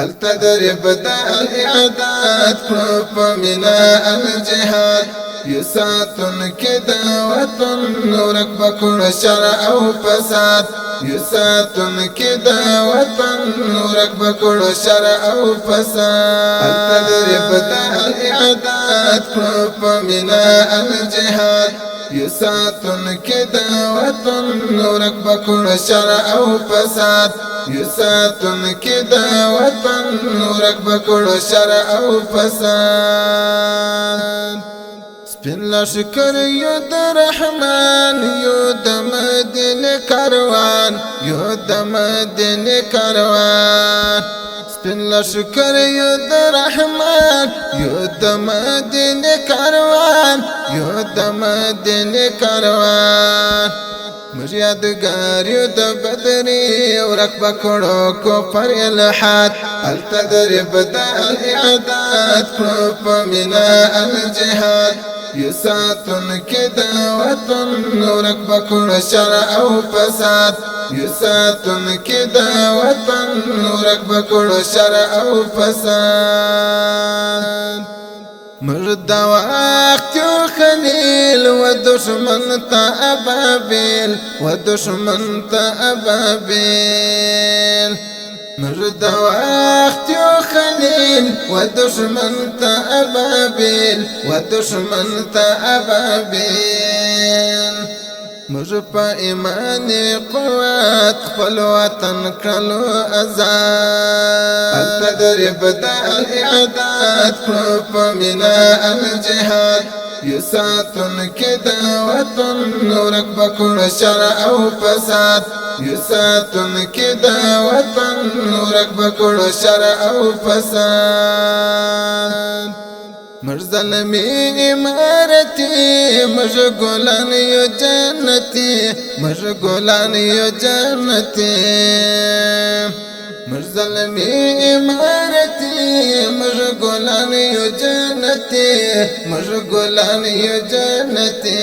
التدرب دا اعداد پروپمینا الجهاد یساتن کدا وطن نورک بکن شرع او فساد یساتن کدا وطن نورک بکن شرع او فساد التدرب دا اعداد پروپمینا الجهاد یساتن کدا وطن نورک بکن شرع او فساد یساتن کدا وطن نورک بکن شرع او فساد سپین لشکر یو د رحمان یو د مدینه کاروان یو د مدینه کاروان سپین لشکر یو د رحمان یو د مدینه کاروان یو د مدینه کاروان مر یادگار یو د بدری ورک بکړو کفر الحاد التدرب دا اعداد پروپمینا الجهاد یساتن کدا وطن نورک بکن شرع او فساد یساتن کدا وطن نورک بکن شرع او فساد مرد وقت یو خلیل و دشمن تا ابابیل و دشمن تا ابابیل مرد وقت یو خلیل و دشمن تا ابابیل و دشمن تا ابابیل مر پا ایمان قوات خپل وطن کلو ازاد التدرب دا اعداد پروپمینا الجهاد یساتن کدا وطن نورک بکن شرع او فساد یساتن کدا وطن نورک بکن شرع او فساد مر ظلمی امارتی مر گلان یو جنتی مر گلان یو جنتی مر ظلمی امارتی مر گلان یو جنتی مر گلان یو جنتی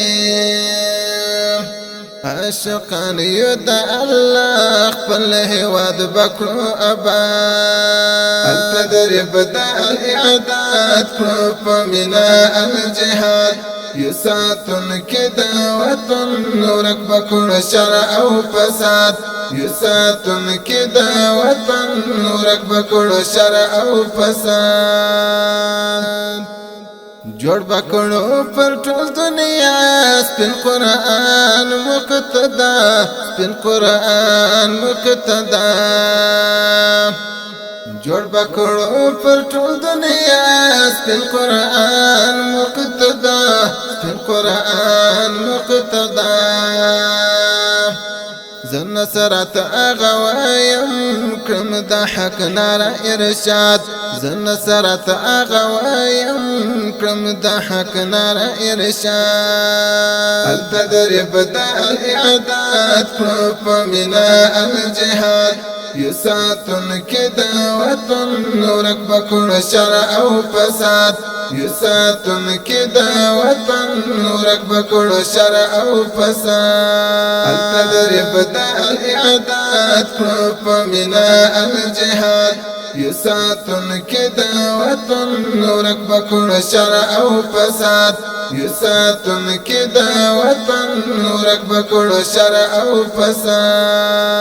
عاشقان یو دا الله خپل هواد بکړو آباد التدرب دا اعداد پروپمینا الجهاد یساتن کدا وطن نورک بکن شرع او فساد یساتن کدا وطن نورک بکن شرع او فساد جوړ بکړو پر ټول دنیا سپین قرآن مقتدا سپین قرآن مقتدا جوړ بکړو پر ټول دنیا سپین قرآن مقتدا سپین قرآن مقتدا زن سرت اغوایم کرم دا حق نارا ارشاد زن سرت اغوایم کرم دا حق نارا ارشاد التدرب دا اعداد پروپمینا الجهاد یساتن کدا وطن نورک بکن شرع او فساد یساتن کدا وطن نورک بکن شرع او فساد التدرب دا اعداد پروپمینا الجهاد یساتن کدا وطن نورک بکن شرع او فساد یساتن کدا وطن نورک بکن شرع او فساد